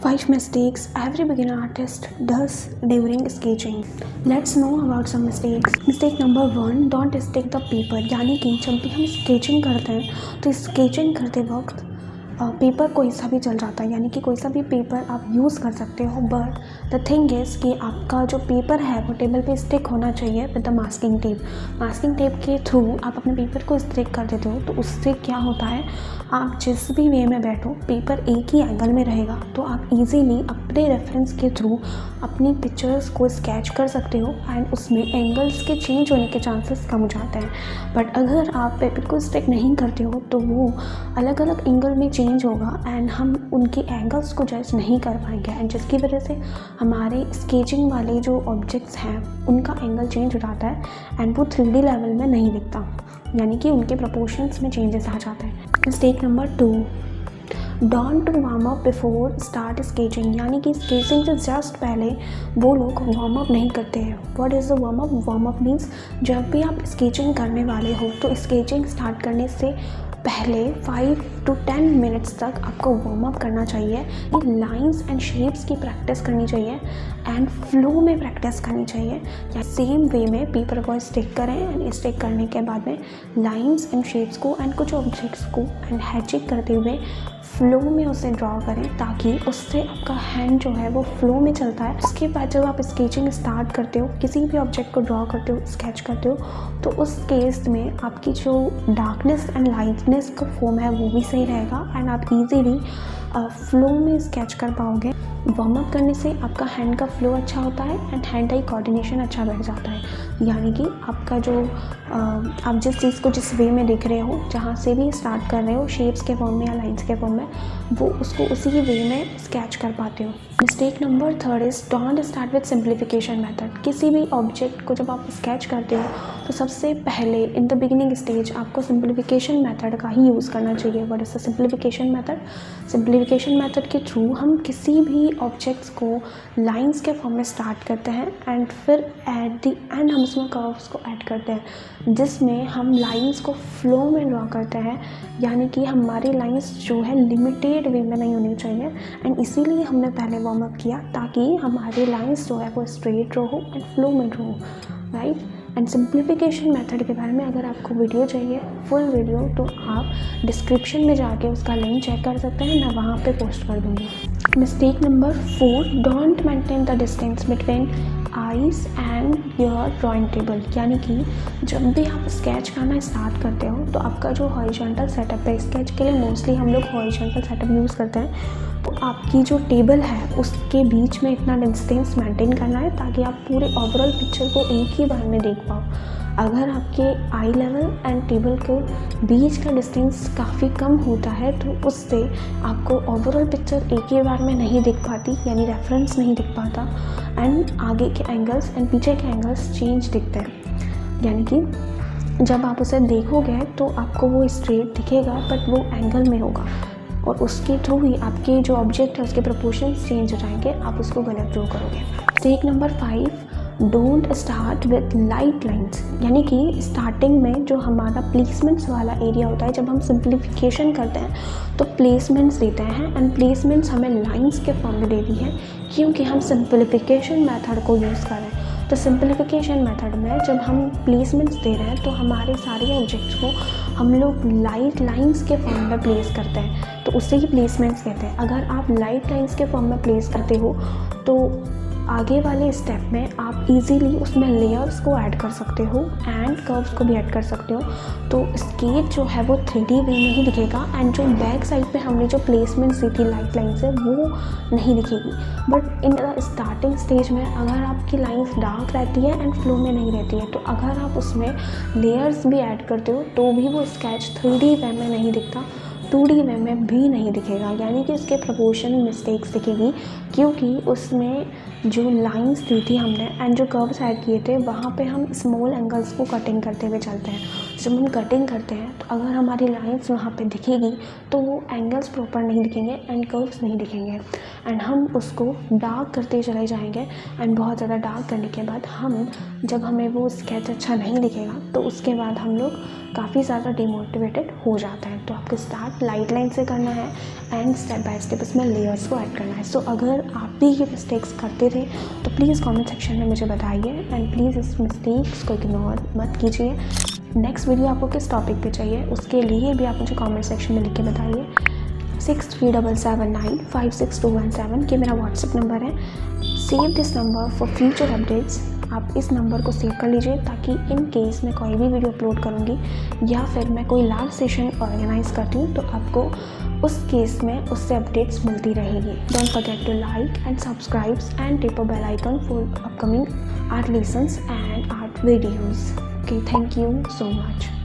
5 mistakes every beginner artist does during sketching. Let's know about some mistakes. Mistake number 1, don't stick the paper. यानी कि जब भी हम sketching करते हैं तो स्केचिंग करते वक्त पेपर कोई सा भी चल जाता है, यानी कि कोई सा भी पेपर आप यूज़ कर सकते हो, बट द थिंग इज़ कि आपका जो पेपर है वो टेबल पे स्टिक होना चाहिए with the masking tape. Masking tape के थ्रू आप अपने पेपर को स्टिक कर देते हो तो उससे क्या होता है, आप जिस भी वे में बैठो पेपर एक ही एंगल में रहेगा, तो आप इजीली अपने रेफरेंस के थ्रू अपनी पिक्चर्स को स्केच कर सकते हो एंड उसमें एंगल्स के चेंज होने के चांसेस कम हो जाते हैं। बट अगर आप पेपर को स्टिक नहीं करते हो तो वो अलग अलग एंगल में चेंज होगा एंड हम उनके एंगल्स को जज नहीं कर पाएंगे एंड जिसकी वजह से हमारे स्केचिंग वाले जो ऑब्जेक्ट्स हैं उनका एंगल चेंज हो जाता है एंड वो 3D लेवल में नहीं दिखता, यानी कि उनके प्रोपोर्शंस में चेंजेस आ जाते हैं। Mistake number 2, don't warm up before start sketching. यानी कि स्केचिंग से जस्ट पहले वो लोग वार्म अप नहीं करते हैं। What is the warm up? Warm up means जब भी आप स्केचिंग करने वाले हो तो स्केचिंग स्टार्ट करने से पहले 5 to 10 मिनट्स तक आपको वार्म अप करना चाहिए। लाइंस एंड शेप्स की प्रैक्टिस करनी चाहिए एंड फ्लो में प्रैक्टिस करनी चाहिए, या सेम वे में पेपर को स्टिक करें एंड स्टिक करने के बाद में लाइंस एंड शेप्स को एंड कुछ ऑब्जेक्ट्स को एंड हैचिंग करते हुए फ्लो में उसे ड्रॉ करें, ताकि उससे आपका हैंड जो है वो फ्लो में चलता है। उसके बाद जब आप स्केचिंग स्टार्ट करते हो, किसी भी ऑब्जेक्ट को ड्रॉ करते हो, स्केच करते हो, तो उस केस में आपकी जो डार्कनेस एंड लाइटनेस का फॉर्म है वो भी सही रहेगा एंड आप इजीली फ्लो में स्केच कर पाओगे। वार्म अप करने से आपका हैंड का फ्लो अच्छा होता है एंड हैंड आई कोऑर्डिनेशन अच्छा बैठ जाता है, यानी कि आपका जो आप जिस चीज़ को जिस वे में देख रहे हो, जहाँ से भी स्टार्ट कर रहे हो शेप्स के फॉर्म में या लाइंस के फॉर्म में, वो उसको उसी ही वे में स्केच कर पाते हो। Mistake number 3 is don't start with simplification method. किसी भी ऑब्जेक्ट को जब आप स्केच करते हो तो सबसे पहले इन द बिगिनिंग स्टेज आपको सिंप्लीफिकेशन मेथड का ही यूज़ करना चाहिए। What is the simplification method? Simplification method के थ्रू हम किसी भी ऑब्जेक्ट्स को लाइंस के फॉर्म में स्टार्ट करते हैं एंड फिर एट द एंड हम उसमें कर्व्स को ऐड करते हैं, जिसमें हम लाइंस को फ्लो में ड्रॉ करते हैं, यानी कि हमारी लाइंस जो है लिमिटेड वे में नहीं होनी चाहिए एंड इसीलिए हमने पहले वार्म अप किया, ताकि हमारी लाइंस जो है वो स्ट्रेट रहो एंड फ्लो में रहो, राइट। एंड सिंप्लीफिकेशन मेथड के बारे में अगर आपको वीडियो चाहिए, फुल वीडियो, तो आप डिस्क्रिप्शन में जाके उसका लिंक चेक कर सकते हैं, मैं वहाँ पे पोस्ट कर दूँगी। Mistake number 4, don't maintain the distance between eyes and your drawing table. यानी कि जब भी आप स्केच करना स्टार्ट करते हो तो आपका जो हॉरिजॉन्टल सेटअप है, स्केच के लिए मोस्टली हम लोग हॉरिजॉन्टल सेटअप यूज़ करते हैं, तो आपकी जो टेबल है उसके बीच में इतना डिस्टेंस मेंटेन करना है ताकि आप पूरे ओवरऑल पिक्चर को एक ही बार में देख पाओ। अगर आपके आई लेवल एंड टेबल के बीच का डिस्टेंस काफ़ी कम होता है तो उससे आपको ओवरऑल पिक्चर एक ही बार में नहीं दिख पाती, यानी रेफरेंस नहीं दिख पाता एंड आगे के एंगल्स एंड पीछे के एंगल्स चेंज दिखते हैं। यानी कि जब आप उसे देखोगे तो आपको वो स्ट्रेट दिखेगा बट वो एंगल में होगा और उसके थ्रू ही आपके जो ऑब्जेक्ट है उसके प्रोपोर्शंस चेंज हो जाएंगे, आप उसको गलत ड्रॉ करोगे। Step number 5, don't start with light lines. यानी कि स्टार्टिंग में जो हमारा प्लेसमेंट्स वाला एरिया होता है, जब हम सिंप्लीफिकेशन करते हैं तो प्लेसमेंट्स देते हैं एंड प्लेसमेंट्स हमें लाइंस के फॉर्म में देती है, क्योंकि हम सिंप्लीफिकेशन मेथड को यूज़ करें। तो सिंप्लीफिकेशन मेथड में जब हम प्लेसमेंट्स दे रहे हैं तो हमारे सारे ऑब्जेक्ट्स को हम लोग लाइट लाइंस के फॉर्म में प्लेस करते हैं, तो उससे ही प्लेसमेंट्स कहते हैं। अगर आप लाइट लाइंस के फॉर्म में प्लेस करते हो तो आगे वाले स्टेप में आप इजीली उसमें लेयर्स को ऐड कर सकते हो एंड कर्व्स को भी ऐड कर सकते हो, तो स्केच जो है वो 3D वे में ही दिखेगा एंड जो बैक साइड पे हमने जो प्लेसमेंट्स दी थी लाइट लाइन से वो नहीं दिखेगी। But in the starting stage में अगर आपकी लाइंस डार्क रहती है एंड फ्लो में नहीं रहती है, तो अगर आप उसमें लेयर्स भी ऐड करते हो तो भी वो स्केच 3D वे में नहीं दिखता, 2D वे में भी नहीं दिखेगा, यानी कि उसके प्रोपोर्शन मिस्टेक्स दिखेगी, क्योंकि उसमें जो लाइंस दी थी हमने एंड जो कर्व्स ऐड किए थे वहाँ पे हम स्मॉल एंगल्स को कटिंग करते हुए चलते हैं। जब हम कटिंग करते हैं तो अगर हमारी लाइन्स वहाँ पे दिखेगी तो वो एंगल्स प्रॉपर नहीं दिखेंगे एंड कर्व्स नहीं दिखेंगे, एंड हम उसको डार्क करते चले जाएंगे। एंड बहुत ज़्यादा डार्क करने के बाद जब हमें वो स्केच अच्छा नहीं दिखेगा तो उसके बाद हम लोग काफ़ी ज़्यादा डिमोटिवेटेड हो जाता है। तो आपको स्टार्ट लाइट लाइन से करना है एंड स्टेप बाय स्टेप इसमें लेयर्स को ऐड करना है। सो अगर आप भी ये मिस्टेक्स करते थे तो प्लीज़ कमेंट सेक्शन में मुझे बताइए एंड प्लीज़ इस मिस्टेक्स को इग्नोर मत कीजिए। नेक्स्ट वीडियो आपको किस टॉपिक पे चाहिए उसके लिए भी आप मुझे कमेंट सेक्शन में लिख के बताइए। 6377956217 के मेरा व्हाट्सएप नंबर है। Save this number for future updates. आप इस नंबर को सेव कर लीजिए ताकि इन केस मैं कोई भी वीडियो अपलोड करूँगी या फिर मैं कोई लाइव सेशन ऑर्गेनाइज करती हूँ तो आपको उस केस में उससे अपडेट्स मिलती रहेगी। Don't forget to like and subscribe and tip a bell icon for upcoming art lessons and art videos. Okay, thank you so much.